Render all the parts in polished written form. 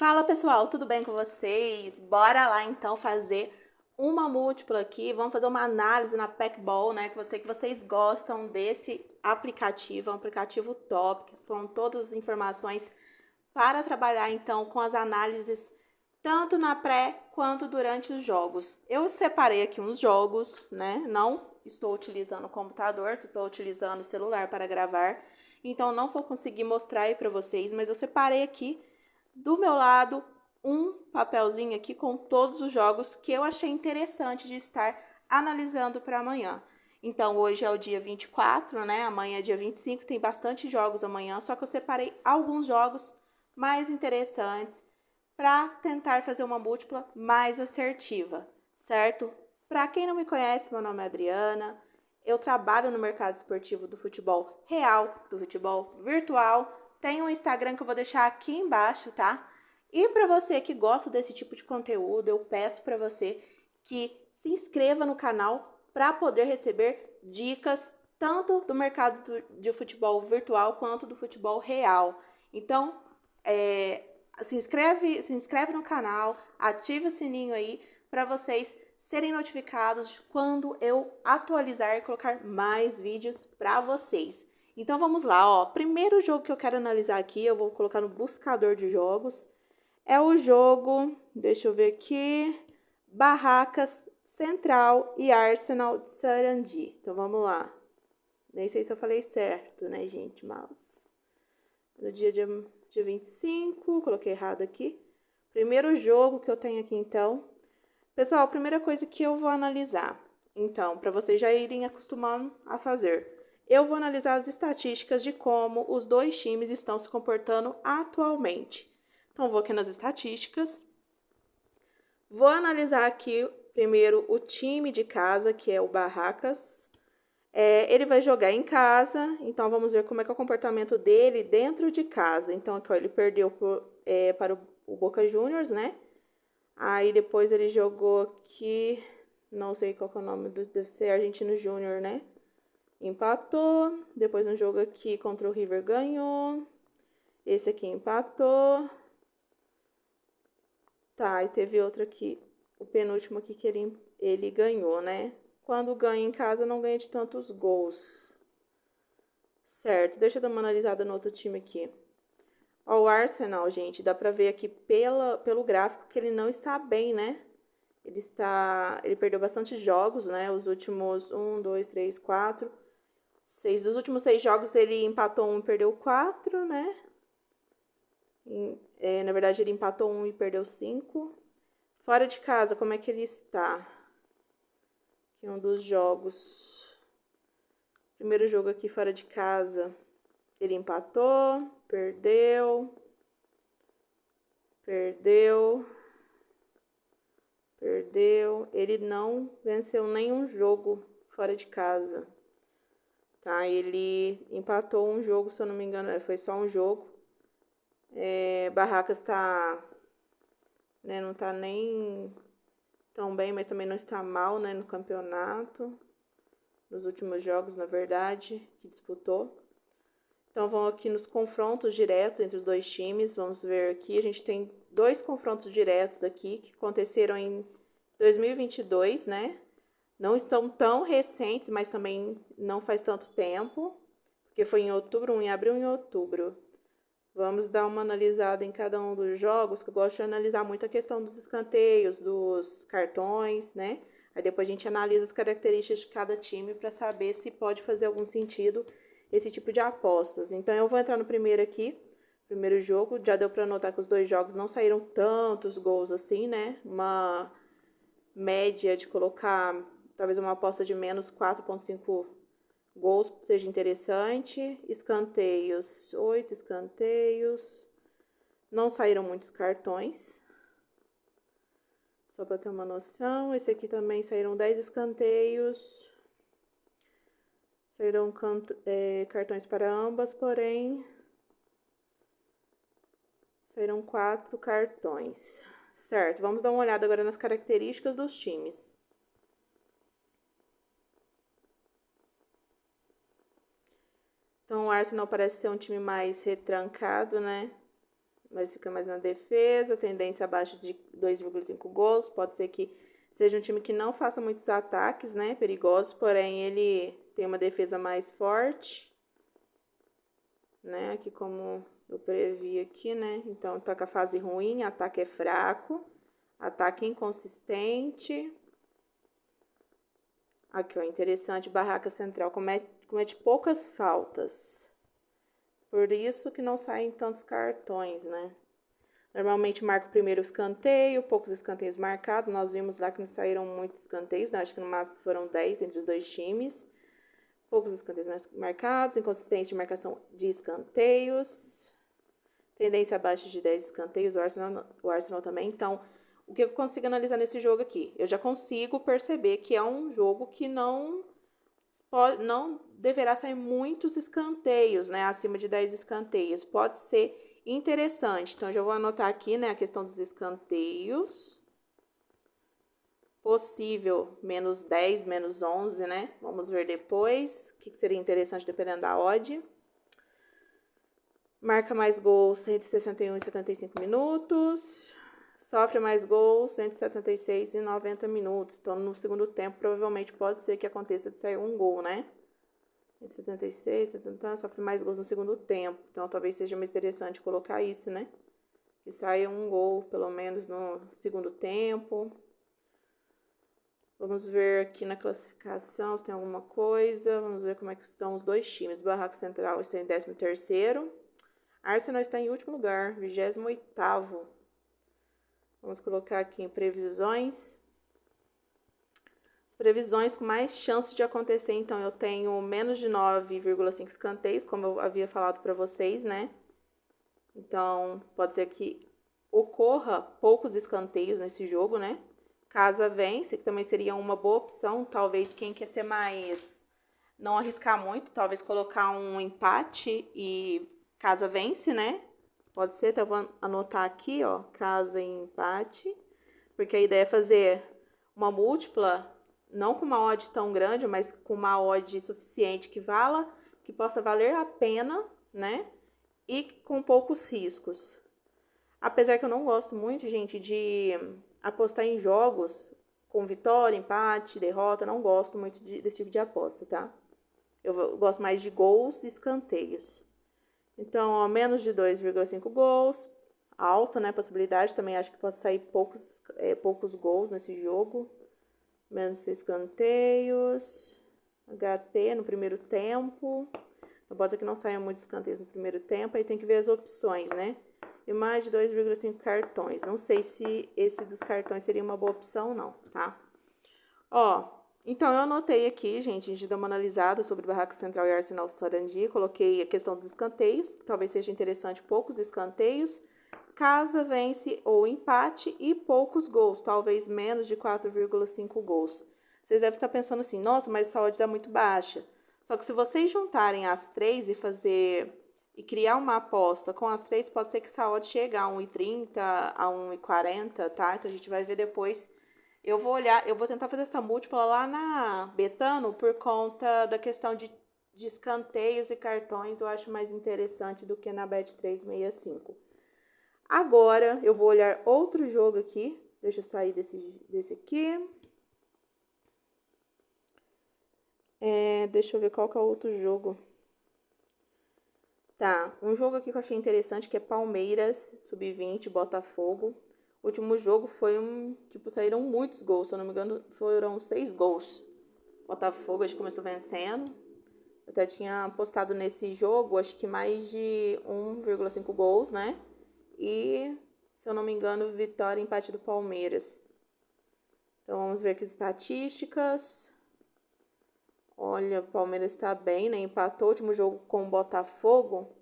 Fala pessoal, tudo bem com vocês? Bora lá então fazer uma múltipla aqui. Vamos fazer uma análise na Packball, né? Que eu sei que vocês gostam desse aplicativo, é um aplicativo top, com todas as informações para trabalhar então com as análises tanto na pré quanto durante os jogos. Eu separei aqui uns jogos, né? Não estou utilizando o computador, estou utilizando o celular para gravar, então não vou conseguir mostrar aí para vocês, mas eu separei aqui do meu lado um papelzinho aqui com todos os jogos que eu achei interessante de estar analisando para amanhã. Então, hoje é o dia 24, né? Amanhã é dia 25, tem bastante jogos amanhã, só que eu separei alguns jogos mais interessantes para tentar fazer uma múltipla mais assertiva, certo? Para quem não me conhece, meu nome é Adriana, eu trabalho no mercado esportivo do futebol real, do futebol virtual. Tem um Instagram que eu vou deixar aqui embaixo, tá? E para você que gosta desse tipo de conteúdo, eu peço para você que se inscreva no canal para poder receber dicas tanto do mercado de futebol virtual quanto do futebol real. Então, se inscreve no canal, ative o sininho aí para vocês serem notificados quando eu atualizar e colocar mais vídeos para vocês. Então vamos lá, ó. Primeiro jogo que eu quero analisar aqui, eu vou colocar no buscador de jogos, é o jogo, deixa eu ver aqui, Barracas Central e Arsenal de Sarandi. Então vamos lá. Nem sei se eu falei certo, né, gente, mas no dia 25, coloquei errado aqui. Primeiro jogo que eu tenho aqui, então. Pessoal, a primeira coisa que eu vou analisar, então, para vocês já irem acostumando a fazer, eu vou analisar as estatísticas de como os dois times estão se comportando atualmente. Então, vou aqui nas estatísticas, vou analisar aqui primeiro o time de casa, que é o Barracas. Ele vai jogar em casa, então vamos ver como é que é o comportamento dele dentro de casa. Então, aqui, ó, ele perdeu para o Boca Juniors, né? Aí depois ele jogou aqui, não sei qual que é o nome, deve ser Argentino Júnior, né? Empatou. Depois um jogo aqui contra o River ganhou. Esse aqui empatou. Tá, e teve outro aqui, o penúltimo aqui que ele ganhou, né? Quando ganha em casa não ganha de tantos gols. Certo, deixa eu dar uma analisada no outro time aqui. Ó, o Arsenal, gente, dá pra ver aqui pelo gráfico que ele não está bem, né? Ele perdeu bastante jogos, né? Os últimos 6. Dos últimos 6 jogos ele empatou 1 e perdeu 4, né? Na verdade, ele empatou 1 e perdeu 5. Fora de casa, como é que ele está? Aqui é um dos jogos. Primeiro jogo aqui fora de casa, ele empatou, perdeu. Ele não venceu nenhum jogo fora de casa. Tá, ele empatou um jogo, se eu não me engano, foi só um jogo. Barracas tá, né, não tá nem tão bem, mas também não está mal, né, no campeonato. Nos últimos jogos, na verdade, que disputou. Então, vamos aqui nos confrontos diretos entre os dois times. Vamos ver aqui, a gente tem 2 confrontos diretos aqui que aconteceram em 2022, né? Não estão tão recentes, mas também não faz tanto tempo, porque foi em outubro, um em abril e em outubro. Vamos dar uma analisada em cada um dos jogos, que eu gosto de analisar muito a questão dos escanteios, dos cartões, né? Aí depois a gente analisa as características de cada time para saber se pode fazer algum sentido esse tipo de apostas. Então eu vou entrar no primeiro aqui, primeiro jogo. Já deu para notar que os 2 jogos não saíram tantos gols assim, né? Uma média de colocar talvez uma aposta de menos 4,5 gols seja interessante. Escanteios, 8 escanteios. Não saíram muitos cartões. Só para ter uma noção. Esse aqui também saíram 10 escanteios. Saíram cartões para ambas, porém saíram 4 cartões. Certo, vamos dar uma olhada agora nas características dos times. Então, o Arsenal parece ser um time mais retrancado, né? mas fica mais na defesa, tendência abaixo de 2,5 gols. Pode ser que seja um time que não faça muitos ataques, né, perigosos, porém ele tem uma defesa mais forte, né, aqui como eu previ aqui, né, então tá com a fase ruim, ataque é fraco, ataque inconsistente. Aqui, ó, interessante, Barraca Central comete poucas faltas, por isso que não saem tantos cartões, né. Normalmente marca o primeiro escanteio, poucos escanteios marcados. Nós vimos lá que não saíram muitos escanteios, né? Acho que no máximo foram 10 entre os dois times. Poucos escanteios marcados, inconsistência de marcação de escanteios. Tendência abaixo de 10 escanteios, o Arsenal também. Então, o que eu consigo analisar nesse jogo aqui? Eu já consigo perceber que é um jogo que não deverá sair muitos escanteios, né? Acima de 10 escanteios. Pode ser interessante. Então, já vou anotar aqui, né, a questão dos escanteios. Possível menos 10, menos 11, né? Vamos ver depois. O que seria interessante dependendo da odd. Marca mais gols entre 61 e 75 minutos. Sofre mais gols entre 76 e 90 minutos. Então, no segundo tempo, provavelmente pode ser que aconteça de sair um gol, né? 76, sofre mais gols no segundo tempo. Então, talvez seja mais interessante colocar isso, né? Que saia um gol, pelo menos, no segundo tempo. Vamos ver aqui na classificação se tem alguma coisa. Vamos ver como é que estão os dois times. Barraca Central está em 13º. Arsenal está em último lugar, 28º. Vamos colocar aqui em previsões. Previsões com mais chances de acontecer, então eu tenho menos de 9,5 escanteios, como eu havia falado para vocês, né? Então, pode ser que ocorra poucos escanteios nesse jogo, né? Casa vence, que também seria uma boa opção, talvez quem quer ser mais, não arriscar muito, talvez colocar um empate e casa vence, né? Pode ser, então eu vou anotar aqui, ó, casa e empate, porque a ideia é fazer uma múltipla, não com uma odd tão grande, mas com uma odd suficiente que possa valer a pena, né? E com poucos riscos. Apesar que eu não gosto muito, gente, de apostar em jogos com vitória, empate, derrota. Não gosto muito desse tipo de aposta, tá? Eu gosto mais de gols e escanteios. Então, ó, menos de 2,5 gols. Alta, né? Possibilidade. Também acho que pode sair poucos gols nesse jogo. Menos escanteios. HT no primeiro tempo. Então, pode ser que não saiam muitos escanteios no primeiro tempo. Aí tem que ver as opções, né? E mais de 2,5 cartões. Não sei se esse dos cartões seria uma boa opção, não, tá? Ó, então eu anotei aqui, gente, a gente dá uma analisada sobre Barraca Central e Arsenal Sarandi. Coloquei a questão dos escanteios, que talvez seja interessante, poucos escanteios. Casa vence ou empate e poucos gols, talvez menos de 4,5 gols. Vocês devem estar pensando assim, nossa, mas essa odd dá muito baixa. Só que se vocês juntarem as três e criar uma aposta com as três, pode ser que essa odd chegue a 1,30, a 1,40, tá? Então a gente vai ver depois. Eu vou tentar fazer essa múltipla lá na Betano por conta da questão de escanteios e cartões. Eu acho mais interessante do que na Bet365. Agora, eu vou olhar outro jogo aqui. Deixa eu sair desse aqui. Deixa eu ver qual que é o outro jogo. Tá, um jogo aqui que eu achei interessante, que é Palmeiras, Sub-20, Botafogo. O último jogo foi saíram muitos gols, se eu não me engano, foram 6 gols. Botafogo, a gente começou vencendo. Eu até tinha postado nesse jogo, acho que mais de 1,5 gols, né? E, se eu não me engano, vitória e empate do Palmeiras. Então, vamos ver aqui as estatísticas. Olha, o Palmeiras está bem, né? Empatou o último jogo com o Botafogo,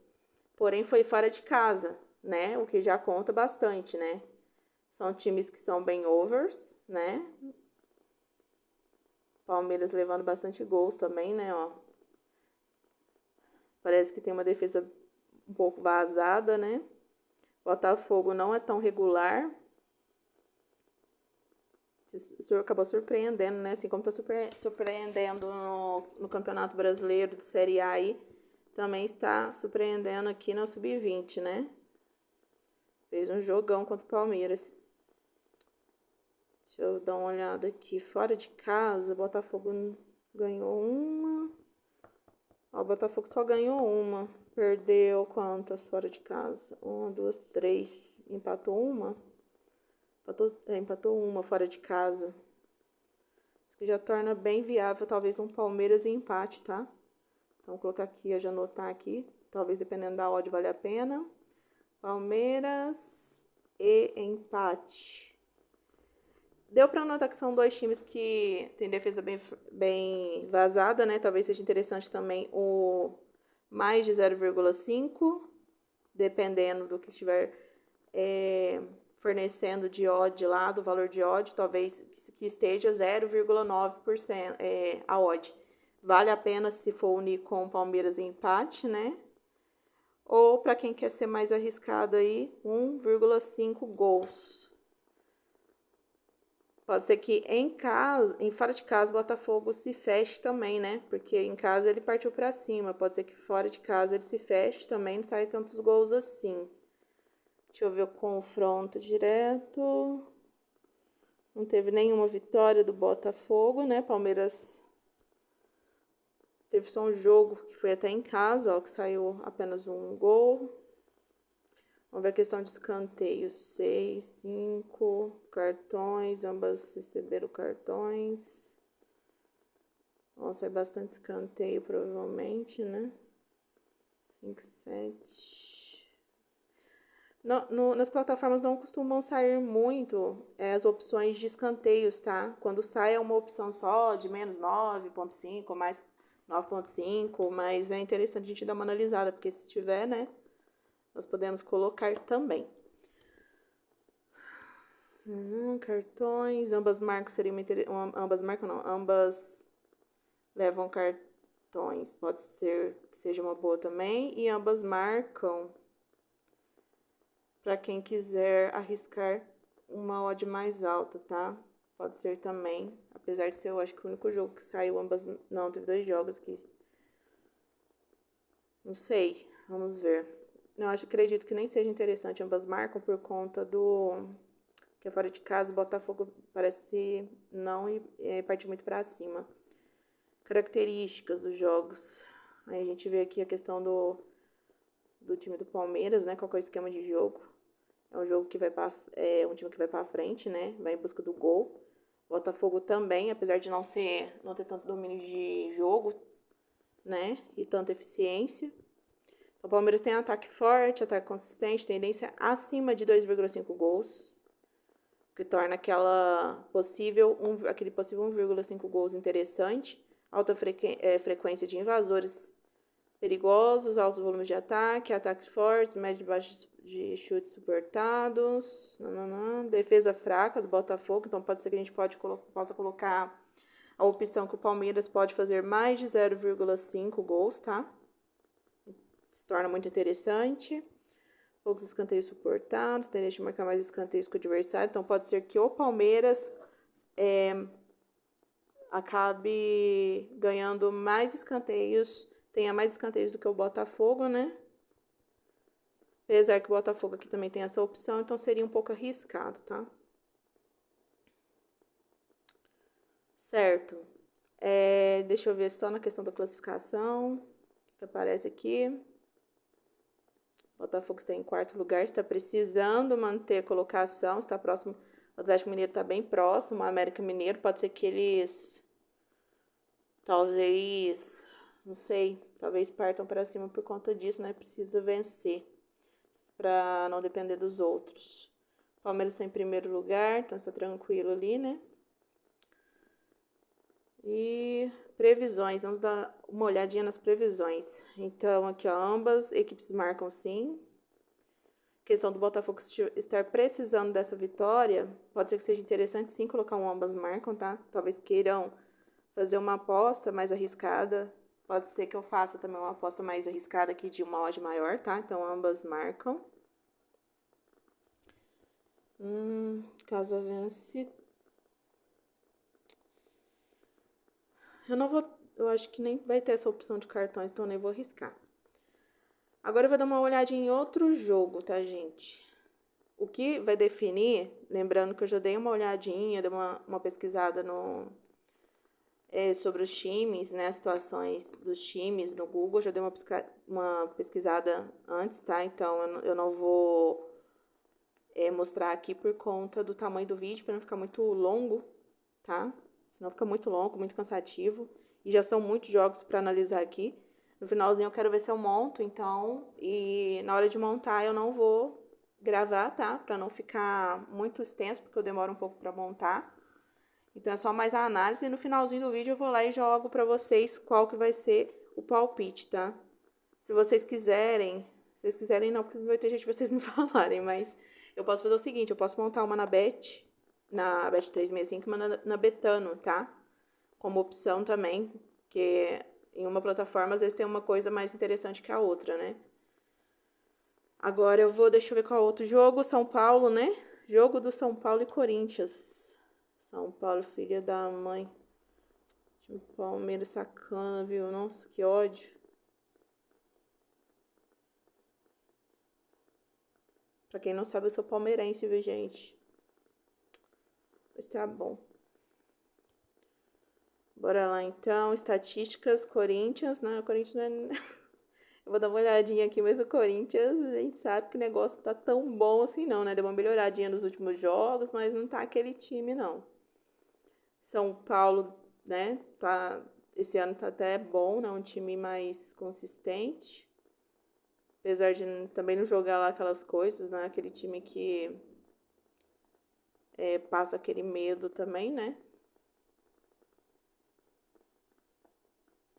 porém foi fora de casa, né? O que já conta bastante, né? São times que são bem overs, né? Palmeiras levando bastante gols também, né? Ó. Parece que tem uma defesa um pouco vazada, né? Botafogo não é tão regular. O senhor acabou surpreendendo, né? Assim como está surpreendendo no Campeonato Brasileiro de Série A aí, também está surpreendendo aqui no Sub-20, né? Fez um jogão contra o Palmeiras. Deixa eu dar uma olhada aqui. Fora de casa, Botafogo ganhou uma. Ó, o Botafogo só ganhou uma. Perdeu quantas fora de casa? Uma, duas, três. Empatou uma? Empatou uma fora de casa. Isso que já torna bem viável, talvez, um Palmeiras e empate, tá? Então, vou colocar aqui, eu já anotar aqui. Talvez, dependendo da odd, vale a pena. Palmeiras e empate. Deu pra notar que são dois times que tem defesa bem vazada, né? Talvez seja interessante também o mais de 0,5, dependendo do que estiver fornecendo de odd lá, do valor de odd, talvez que esteja 0,9% a odd. Vale a pena se for unir com o Palmeiras em empate, né? Ou para quem quer ser mais arriscado aí, 1,5 gols. Pode ser que fora de casa, o Botafogo se feche também, né? Porque em casa ele partiu para cima. Pode ser que fora de casa ele se feche também, não sai tantos gols assim. Deixa eu ver o confronto direto. Não teve nenhuma vitória do Botafogo, né? Palmeiras teve só um jogo que foi até em casa, ó, que saiu apenas um gol. Vamos ver a questão de escanteios. 6, 5 cartões, ambas receberam cartões. Nossa, é bastante escanteio, provavelmente, né? 5, 7. Nas plataformas não costumam sair muito as opções de escanteios, tá? Quando sai é uma opção só de menos 9,5, mais 9,5, mas é interessante a gente dar uma analisada, porque se tiver, né, nós podemos colocar também. Cartões, ambas marcas seriam ambas marcam não, ambas levam cartões, pode ser que seja uma boa também, e ambas marcam para quem quiser arriscar uma odd mais alta, tá? Pode ser também, apesar de ser, eu acho que o único jogo que saiu ambas, não, teve 2 jogos aqui. Não sei, vamos ver. Não, acredito que nem seja interessante, ambas marcam por conta do que é fora de casa, o Botafogo parece não partir muito para cima. Características dos jogos. Aí a gente vê aqui a questão do time do Palmeiras, né? Qual é o esquema de jogo? É um jogo que vai um time que vai para frente, né? Vai em busca do gol. O Botafogo também, apesar de não ter tanto domínio de jogo, né? E tanta eficiência. O Palmeiras tem ataque forte, ataque consistente, tendência acima de 2,5 gols, que torna aquele possível 1,5 gols interessante. Alta frequência de invasores perigosos, altos volumes de ataque, ataques fortes, médio e baixo de chutes suportados, defesa fraca do Botafogo, então pode ser que a gente possa colocar a opção que o Palmeiras pode fazer mais de 0,5 gols, tá? Se torna muito interessante. Poucos escanteios suportados, tendência de marcar mais escanteios que o adversário, então pode ser que o Palmeiras acabe ganhando mais escanteios, tenha mais escanteios do que o Botafogo, né? Apesar que o Botafogo aqui também tem essa opção, então seria um pouco arriscado, tá? Certo. Deixa eu ver só na questão da classificação, que aparece aqui. O Botafogo está em 4º lugar, está precisando manter a colocação, está próximo. O Atlético Mineiro está bem próximo, o América Mineiro, pode ser que eles talvez, não sei, talvez partam para cima por conta disso, né? Precisa vencer para não depender dos outros. O Palmeiras está em 1º lugar, então está tranquilo ali, né? E previsões, vamos dar uma olhadinha nas previsões. Então, aqui, ó, ambas equipes marcam sim. Questão do Botafogo estar precisando dessa vitória, pode ser que seja interessante sim colocar um ambas marcam, tá? Talvez queiram fazer uma aposta mais arriscada. Pode ser que eu faça também uma aposta mais arriscada aqui de uma odd maior, tá? Então, ambas marcam. Casa vence. Eu acho que nem vai ter essa opção de cartões, então eu nem vou arriscar. Agora eu vou dar uma olhadinha em outro jogo, tá, gente? o que vai definir, lembrando que eu já dei uma olhadinha, dei uma pesquisada sobre os times, né, as situações dos times no Google, já dei uma pesquisada antes, tá? Então eu não vou mostrar aqui por conta do tamanho do vídeo, para não ficar muito longo, tá? Senão fica muito longo, muito cansativo. E já são muitos jogos para analisar aqui. No finalzinho eu quero ver se eu monto, então, e na hora de montar eu não vou gravar, tá? Para não ficar muito extenso, porque eu demoro um pouco para montar. Então é só mais a análise e no finalzinho do vídeo eu vou lá e jogo para vocês qual que vai ser o palpite, tá? Se vocês quiserem não, porque vai ter gente que vocês não falarem, mas eu posso fazer o seguinte, eu posso montar uma na Bet 365 e uma na Betano, tá? Como opção também, porque em uma plataforma às vezes tem uma coisa mais interessante que a outra, né? Agora deixa eu ver qual outro jogo, São Paulo, né? Jogo do São Paulo e Corinthians. São Paulo, filha da mãe. Time Palmeiras sacana, viu? Nossa, que ódio. Pra quem não sabe, eu sou palmeirense, viu, gente? Mas tá bom. Bora lá, então. Estatísticas, Corinthians, né? O Corinthians não é... Eu vou dar uma olhadinha aqui, mas o Corinthians, a gente sabe que o negócio tá tão bom assim não, né? Deu uma melhoradinha nos últimos jogos, mas não tá aquele time, não. São Paulo, né? Esse ano tá até bom, né? Um time mais consistente. Apesar de também não jogar lá aquelas coisas, né? Aquele time que passa aquele medo também, né?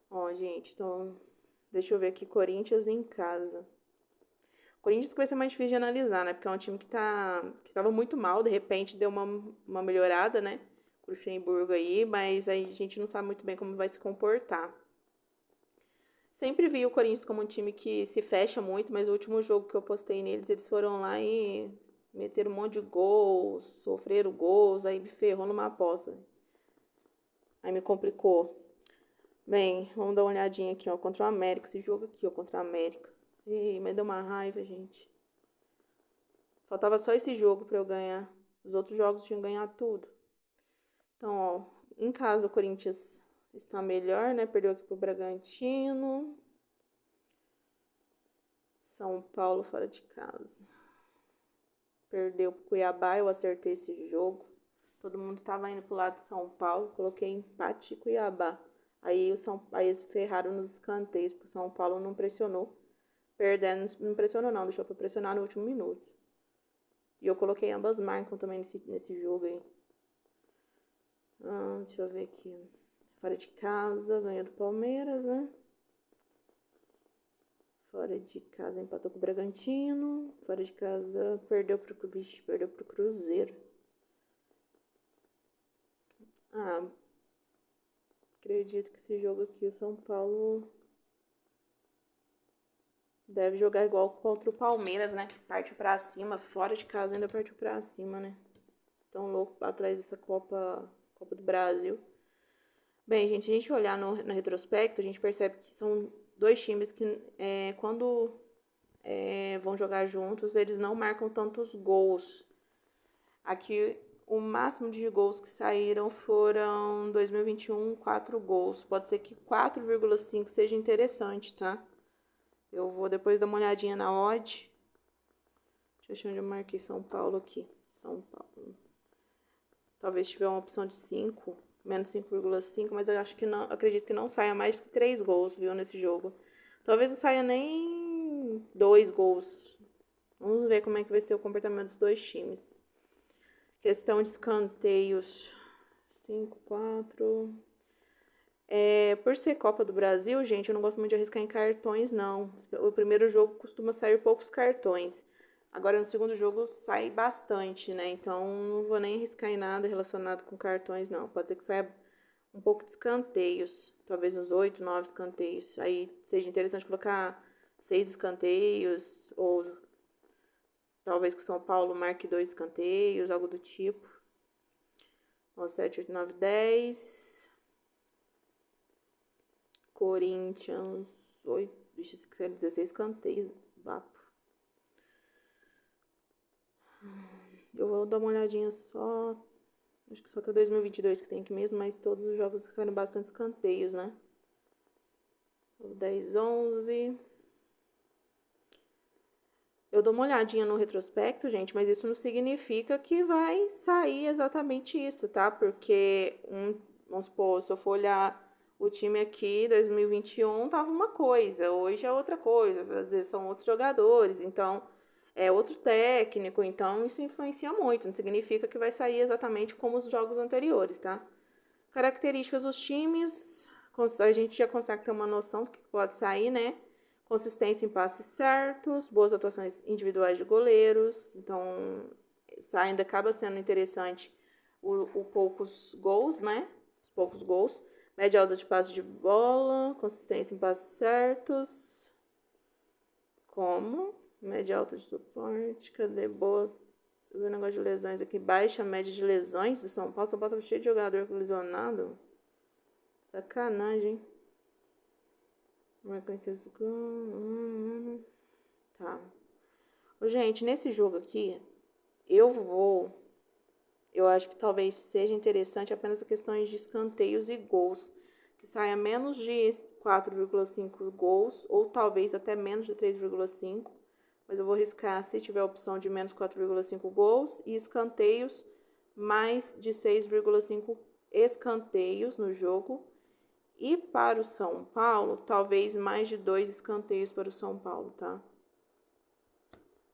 Ó, gente, então... Deixa eu ver aqui, Corinthians em casa. Corinthians que vai ser mais difícil de analisar, né? Porque é um time que estava muito mal, de repente deu uma melhorada, né? Pro Luxemburgo aí, mas aí a gente não sabe muito bem como vai se comportar. Sempre vi o Corinthians como um time que se fecha muito, mas o último jogo que eu postei neles, eles foram lá e meteram um monte de gols, sofreram gols, aí me ferrou numa aposta. Aí me complicou. Bem, vamos dar uma olhadinha aqui, ó, contra o América, esse jogo aqui, ó, contra o América. Ih, mas deu uma raiva, gente. Faltava só esse jogo pra eu ganhar. Os outros jogos tinham ganhado tudo. Então, ó, em casa o Corinthians está melhor, né? Perdeu aqui pro Bragantino. São Paulo fora de casa. Perdeu pro Cuiabá, eu acertei esse jogo. Todo mundo tava indo pro lado de São Paulo, coloquei empate e Cuiabá. Aí eles ferraram nos escanteios, porque o São Paulo não pressionou. Perdendo, não pressionou não, deixou pra pressionar no último minuto. E eu coloquei ambas marcas também nesse jogo aí. Deixa eu ver aqui. Fora de casa, ganhou do Palmeiras, né? Fora de casa empatou com o Bragantino. Fora de casa perdeu pro Cruzeiro. Acredito que esse jogo aqui, o São Paulo deve jogar igual contra o Palmeiras, né? Partiu pra cima, fora de casa ainda partiu pra cima, né? Estão loucos atrás dessa Copa do Brasil. Bem, gente, se a gente olhar no retrospecto, a gente percebe que são dois times que, quando vão jogar juntos, eles não marcam tantos gols. Aqui, o máximo de gols que saíram foram 2021, 4 gols. Pode ser que 4,5 seja interessante, tá? Eu vou depois dar uma olhadinha na odd. Deixa eu achar onde eu marquei São Paulo aqui. São Paulo. Talvez tiver uma opção de 5, menos 5,5, mas eu acho que não, acredito que não saia mais que 3 gols, viu, nesse jogo. Talvez não saia nem 2 gols. Vamos ver como é que vai ser o comportamento dos dois times. Questão de escanteios. 5, 4. Por ser Copa do Brasil, gente, eu não gosto muito de arriscar em cartões, não. O primeiro jogo costuma sair poucos cartões. Agora, no segundo jogo, sai bastante, né? Então, não vou nem arriscar em nada relacionado com cartões, não. Pode ser que saia um pouco de escanteios. Talvez uns 8, 9 escanteios. Aí, seja interessante colocar 6 escanteios. Ou talvez que o São Paulo marque 2 escanteios, algo do tipo. 7, 8, 9, 10... Corinthians, 16 escanteios, vapo. vou dar uma olhadinha só. Acho que só até 2022 que tem aqui mesmo, mas todos os jogos que saíram bastante escanteios, né? O 10, 11. Eu dou uma olhadinha no retrospecto, gente, mas isso não significa que vai sair exatamente isso, tá? Porque, vamos supor, se eu for olhar o time aqui, 2021, tava uma coisa, hoje é outra coisa, às vezes são outros jogadores, então é outro técnico, então isso influencia muito, não significa que vai sair exatamente como os jogos anteriores, tá? Características dos times, a gente já consegue ter uma noção do que pode sair, né? Consistência em passes certos, boas atuações individuais de goleiros. Então, ainda acaba sendo interessante o poucos gols, né? Os poucos gols. Média alta de passe de bola, consistência em passes certos. Como? Média alta de suporte, cadê boa? Deixa eu ver o negócio de lesões aqui. Baixa média de lesões do São Paulo. São Paulo tá cheio de jogador lesionado. Sacanagem. Tá. Gente, nesse jogo aqui, eu acho que talvez seja interessante apenas a questões de escanteios e gols, que saia menos de 4,5 gols, ou talvez até menos de 3,5, mas eu vou arriscar se tiver a opção de menos 4,5 gols e escanteios mais de 6,5 escanteios no jogo. E para o São Paulo, talvez mais de 2 escanteios para o São Paulo, tá?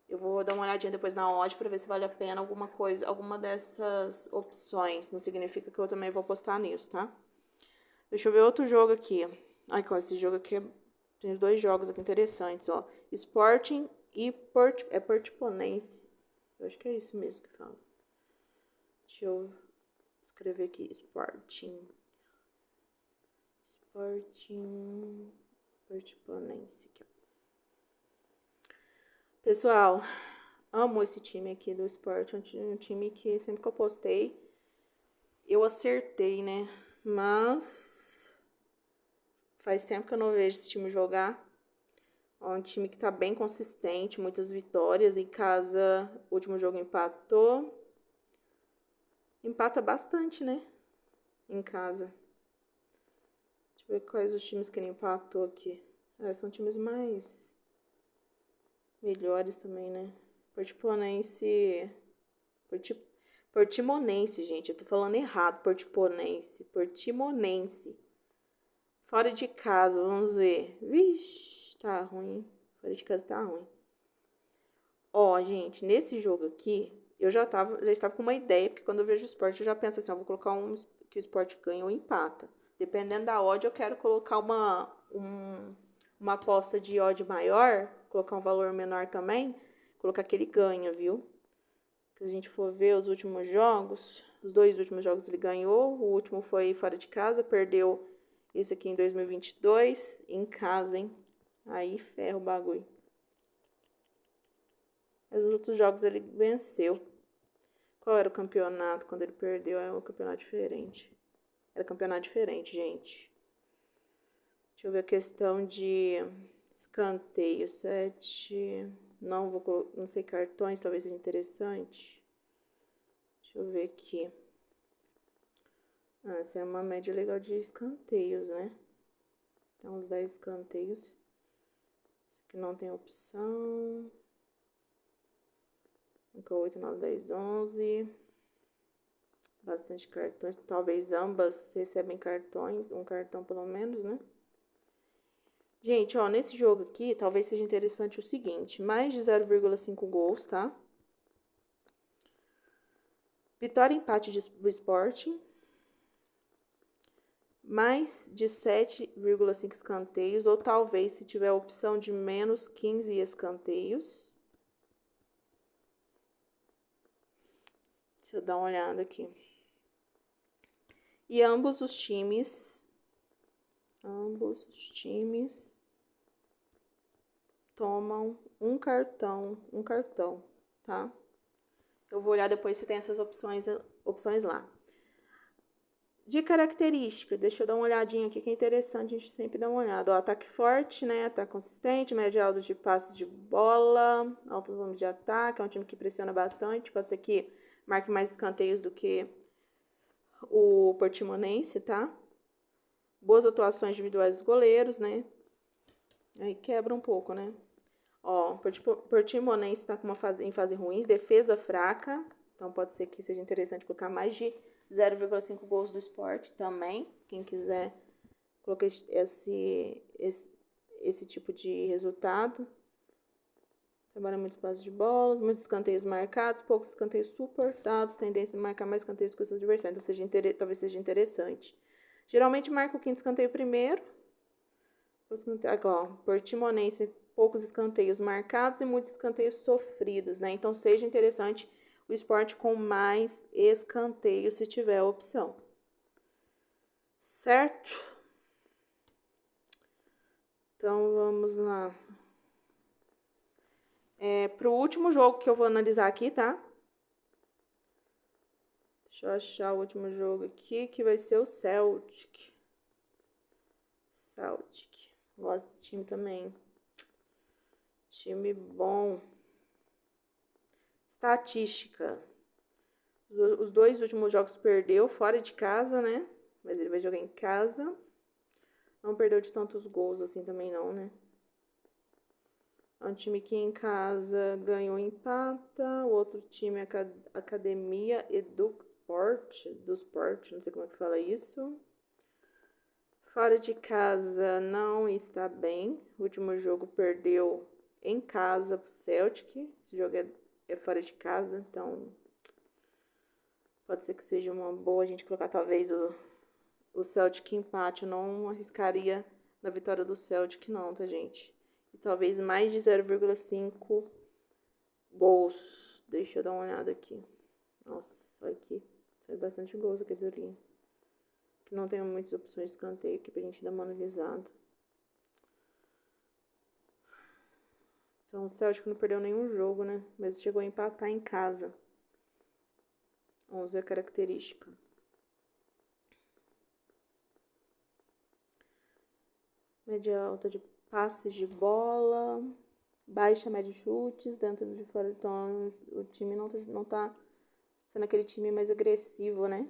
Eu vou dar uma olhadinha depois na odd para ver se vale a pena alguma coisa, alguma dessas opções. Não significa que eu também vou apostar nisso, tá? Deixa eu ver outro jogo aqui. Ai, qual esse jogo aqui? Tem 2 jogos aqui interessantes, ó. Sporting e Portimonense. Eu acho que é isso mesmo que fala. Deixa eu escrever aqui. Sporting. Portimonense. Aqui, ó. Pessoal, amo esse time aqui do Sport. Um time que sempre que eu postei, eu acertei, né? Mas faz tempo que eu não vejo esse time jogar. É um time que tá bem consistente, muitas vitórias. Em casa, o último jogo empatou. Empata bastante, né? Em casa. Deixa eu ver quais os times que ele empatou aqui. São times mais melhores também, né? Portimonense, gente. Eu tô falando errado. Portimonense. Fora de casa, vamos ver. Vixe, tá ruim. Fora de casa tá ruim. Ó, gente, nesse jogo aqui, eu já estava com uma ideia, porque quando eu vejo o esporte, eu já penso assim, ó, vou colocar que o esporte ganha ou empata. Dependendo da odd, eu quero colocar uma aposta de odd maior, colocar um valor menor também, colocar que ele ganha, viu? Se a gente for ver os últimos jogos, os 2 últimos jogos ele ganhou, o último foi fora de casa, perdeu esse aqui em 2022, em casa, hein? Aí ferra o bagulho. Mas os outros jogos ele venceu. Qual era o campeonato quando ele perdeu? É um campeonato diferente. Era campeonato diferente, gente. Deixa eu ver a questão de escanteio. 7. Não sei, cartões talvez seja interessante. Deixa eu ver aqui. Essa é uma média legal de escanteios, né? Tem uns 10 escanteios. Esse aqui não tem opção. 5, 8, 9, 10, 11. Bastante cartões. Talvez ambas recebem cartões. Um cartão pelo menos, né? Gente, ó, nesse jogo aqui, talvez seja interessante o seguinte. Mais de 0,5 gols, tá? Vitória e empate do Sporting. Mais de 7,5 escanteios. Ou talvez, se tiver a opção de menos 15 escanteios. Deixa eu dar uma olhada aqui. E ambos os times tomam um cartão, tá? Eu vou olhar depois se tem essas opções lá. De característica, deixa eu dar uma olhadinha aqui que é interessante a gente sempre dar uma olhada. Ó, ataque forte, né? Ataque consistente, média alta de passes de bola, alto volume de ataque, é um time que pressiona bastante. Pode ser que marque mais escanteios do que o Portimonense, tá? Boas atuações individuais dos goleiros, né? Aí quebra um pouco, né? Ó, Portimonense está em fase ruim, defesa fraca. Então pode ser que seja interessante colocar mais de 0,5 gols do Sport também. Quem quiser colocar esse tipo de resultado. Trabalha muitos passes de bolas, muitos escanteios marcados, poucos escanteios suportados, tendência a marcar mais escanteios que os seus adversários. Então talvez seja interessante. Geralmente marca o quinto escanteio primeiro. Agora, Portimonense, poucos escanteios marcados e muitos escanteios sofridos, né? Então seja interessante o Sport com mais escanteios se tiver a opção. Certo? Então vamos lá. Pro último jogo que eu vou analisar aqui, tá? Deixa eu achar o último jogo aqui, que vai ser o Celtic. Gosto desse time também. Time bom. Estatística. Os 2 últimos jogos perdeu fora de casa, né? Mas ele vai jogar em casa. Não perdeu de tantos gols assim também não, né? É um time que em casa ganhou, empata. O outro time é a Academia Edusport, não sei como é que fala isso. Fora de casa não está bem. O último jogo perdeu em casa pro Celtic. Esse jogo é fora de casa, então pode ser que seja uma boa a gente colocar talvez o Celtic empate. Eu não arriscaria na vitória do Celtic não, tá, gente? E talvez mais de 0,5 gols. Deixa eu dar uma olhada aqui. Nossa, olha aqui. Sai bastante gols aqueles ali. Que não tem muitas opções de escanteio aqui pra gente dar uma analisada. Então o Celtic não perdeu nenhum jogo, né? Mas chegou a empatar em casa. Vamos ver a característica. Média alta de passes de bola. Baixa média de chutes dentro de fora. Então o time não tá sendo aquele time mais agressivo, né?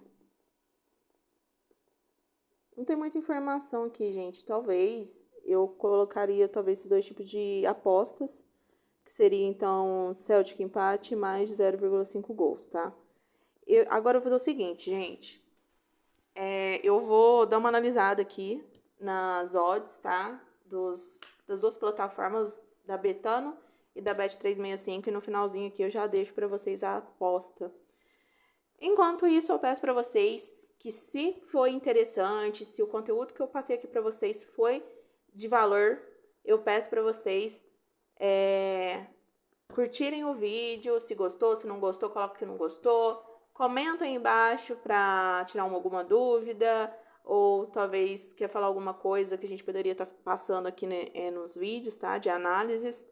Não tem muita informação aqui, gente. Talvez eu colocaria esses 2 tipos de apostas, que seria então Celtic empate mais 0,5 gols, tá? Agora eu vou fazer o seguinte, gente. Eu vou dar uma analisada aqui nas odds, tá? Das 2 plataformas, da Betano e da Bet365, e no finalzinho aqui eu já deixo para vocês a aposta. Enquanto isso, eu peço para vocês que, se foi interessante, se o conteúdo que eu passei aqui para vocês foi de valor, eu peço para vocês curtirem o vídeo. Se gostou, se não gostou, coloca que não gostou. Comenta aí embaixo para tirar alguma dúvida, ou talvez quer falar alguma coisa que a gente poderia estar passando aqui, né, nos vídeos, tá? De análises.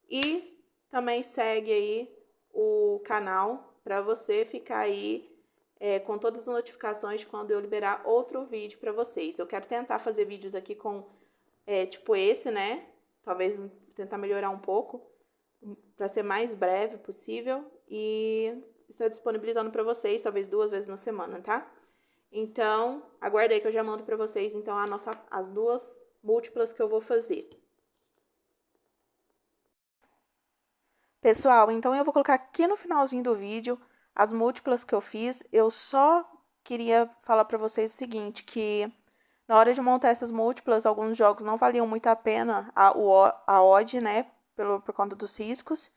E também segue aí o canal para você ficar aí com todas as notificações de quando eu liberar outro vídeo para vocês. Eu quero tentar fazer vídeos aqui com tipo esse, né? Talvez tentar melhorar um pouco para ser mais breve possível e estar disponibilizando para vocês, talvez 2 vezes na semana, tá? Então, aguarda aí que eu já mando para vocês então as 2 múltiplas que eu vou fazer. Pessoal, então eu vou colocar aqui no finalzinho do vídeo as múltiplas que eu fiz. Eu só queria falar para vocês o seguinte, que na hora de montar essas múltiplas, alguns jogos não valiam muito a pena a odd, né, por conta dos riscos,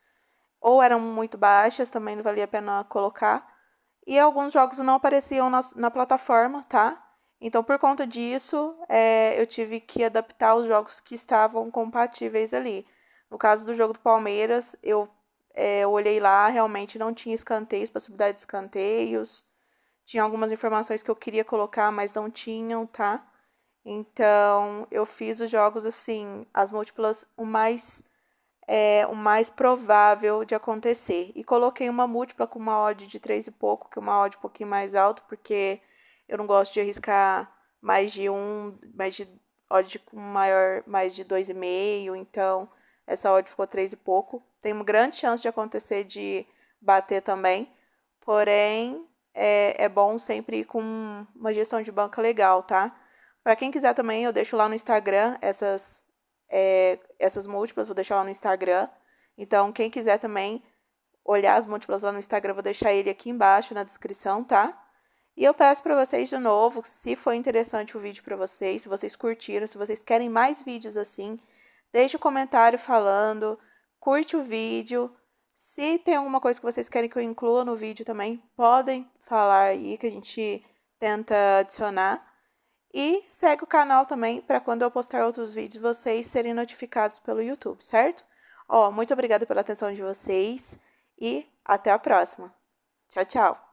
ou eram muito baixas, também não valia a pena colocar, e alguns jogos não apareciam na plataforma, tá? Então, por conta disso, eu tive que adaptar os jogos que estavam compatíveis ali. No caso do jogo do Palmeiras, eu olhei lá, realmente não tinha escanteios, possibilidade de escanteios. Tinha algumas informações que eu queria colocar, mas não tinham, tá? Então, eu fiz os jogos assim, as múltiplas o mais provável de acontecer. E coloquei uma múltipla com uma odd de 3 e pouco, que é uma odd um pouquinho mais alta, porque eu não gosto de arriscar mais de odd com mais de 2,5, então essa odd ficou 3 e pouco. Tem uma grande chance de acontecer de bater também, porém é bom sempre ir com uma gestão de banca legal, tá? Para quem quiser também, eu deixo lá no Instagram essas múltiplas, vou deixar lá no Instagram. Então, quem quiser também olhar as múltiplas lá no Instagram, vou deixar ele aqui embaixo na descrição, tá? E eu peço para vocês de novo, se foi interessante o vídeo para vocês, se vocês curtiram, se vocês querem mais vídeos assim, deixe um comentário falando, curte o vídeo. Se tem alguma coisa que vocês querem que eu inclua no vídeo também, podem falar aí que a gente tenta adicionar. E segue o canal também para quando eu postar outros vídeos vocês serem notificados pelo YouTube, certo? Ó, muito obrigada pela atenção de vocês e até a próxima. Tchau, tchau!